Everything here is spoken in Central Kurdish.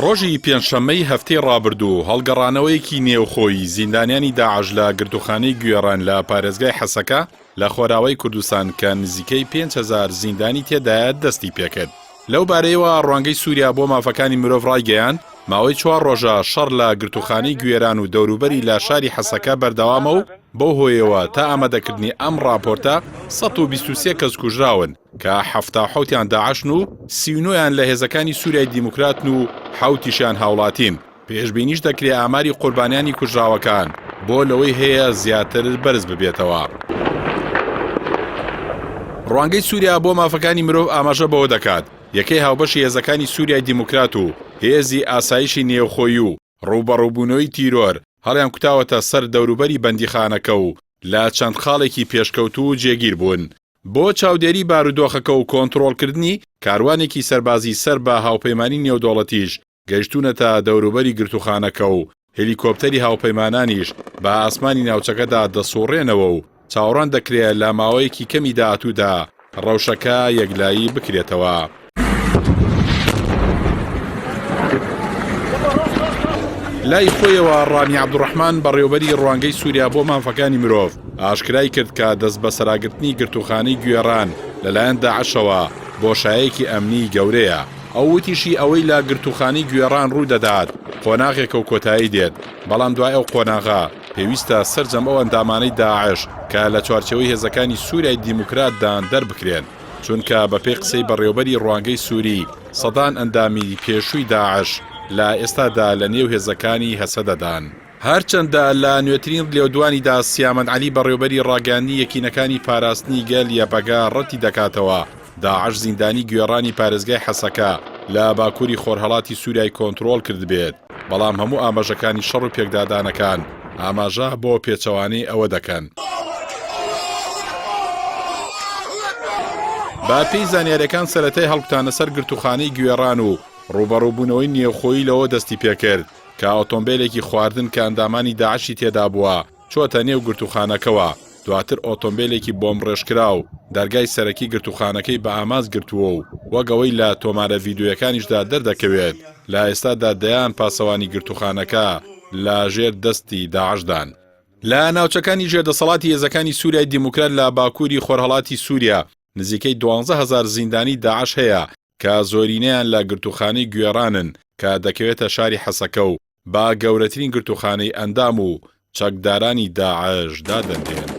ڕۆژی پێنجشەممەی هەفتەی ڕابردوو هەڵگەڕانەوەیەکی نێوخۆی زیندانیانی داعش لە گرتوخانەی گوێڕان لە پارێزگای حەسەکە لە خۆراوەی کوردستان کە نزیکەی 5,000 زیندانی تێدایە دەستی پێکرد. لەو بارەیەوە ڕوانگەی سووریا بۆ مافەکانی مرۆڤ ڕایگەیاند ماوەی 4 ڕۆژە شەڕ لە گرتوخانەی گوێران و دەوروبەری لە شاری حەسەکە بەردەوامە و بەو هۆیەوە تا ئامادەکردنی ئەم راپۆرتە 123 کەس کوژراون کە 77یان داعشن و 39یان لە هێزەکانی سووریای دیموکراتن و 7یشیان هاوڵاتین. پێشبینیش دەکرێت ئاماری قوربانیانی کوژراوەکان بۆ لەوەی هەیە زیاتر بەرز ببێتەوە. ڕوانگەی سووریا بۆ مافەکانی مرۆڤ ئاماژە بەوە دەکات یەکەی هاوبەشی هێزەکانی سووریای دیموکرات و هێزی ئاسایشی نێوخۆیی و ڕووبەڕووبوونەوەی تیرۆر هەڵیان کوتاوەتە سەر دەوروبەری بەندیخانەکە و لە چەند خاڵێکی پێشکەوتوو و جێگیر بوون. بۆ چاودێری بارودۆخەکە و کۆنتڕۆڵکردنی کاروانێکی سەربازی سەر بە هاوپەیمانی نێودوڵەتیش گەیشتونەتە دەوروبەری گرتوخانەکە و هێلیکۆپتەری هاوپەیمانانیش بە ئاسمانی ناوچەکەدا دەسوڕێنەوە و چاوەڕوان دەکرێت لە ماوەیەکی کەمی داهاتوودا ڕەوشەکە یەکلایی بکرێتەوە. لای خۆیەوە ڕامی عەبدوڕەحمان بەڕێوەبەری ڕوانگەی سووریا بۆ مافەکانی مرۆڤ ئاشکرای کرد کە دەست بە سەراگرتنی گرتوخانەی گوێڕان لەلایەن داعشەوە بۆشایەکی ئەمنی گەورەیە. ئەو وتیشی ئەوەی لە گرتوخانەی گوێڕان ڕوودەدات قۆناغێکە و کۆتایی دێت، بەڵام دوای ئەو قۆناغا پێویستە سەرجەم ئەو ئەندامانەی داعش کە لە چوارچەوەی هێزەکانی سووریای دیموکراتدان دەربکرێن، چونکە بەپێی قسەی بەڕێوەبەری ڕوانگەی سووری سەدان ئەندامی پێشووی داعش لە ئێستادا لە نێو هێزەکانی هەسەدەدان. هەرچەندە لە نوێترین لێودوانیدا سیامەند عەلی بەڕێوەبەری ڕاگەاندنی یەکینەکانی پاراستنی گەل یەپەگا ڕەتی دەکاتەوە داعش زیندانی گوێڕانی پارێزگای حەسەکە لە باکووری خۆرهەڵاتی سووریای کۆنتڕۆڵ کرد بێت، بەڵام هەموو ئاماژەکانی شەڕ و پێکدادانەکان ئاماژە بۆ پێچەوانەی ئەوە دەکەن. با پێی زانیاریەکان سەرەتای هەڵکوتانە سەر گرتوخانەی گوێڕان و ڕوبەڕووبوونەوەی نێوخۆیی لەوە دەستی پێکرد کە ئۆتۆمبیلێکی خواردن کە ئەندامانی داعشی تێدا بووە چۆتە نێو گرتوخانەکەوە، دواتر ئۆتۆمبیلێکی بۆمبڕێژکرا و دەرگای سەرەکی گرتوخانەکەی بە ئاماز گرتووە و وەگەوەی لە تۆمارە ڤیدیۆیەکانیشدا دەردەکەوێت لە ئێستادا دەیان پاسەوانی گرتوخانەکە لە ژێر دەستی داعشدان. لە ناوچەکانی ژێردەسەڵاتی هێزەکانی سووریای دیموکرات لە باکووری خۆرهەڵاتی سووریا نزیکەی 12,000 زیندانی داعش هەیە کە زۆرینەیان لە گرتوخانەی گوێڕانن کە دەکەوێتە شاری حەسەکە و با گەورەترین گرتوخانەی ئەندام و چەکدارانی داعش دادەنرێن.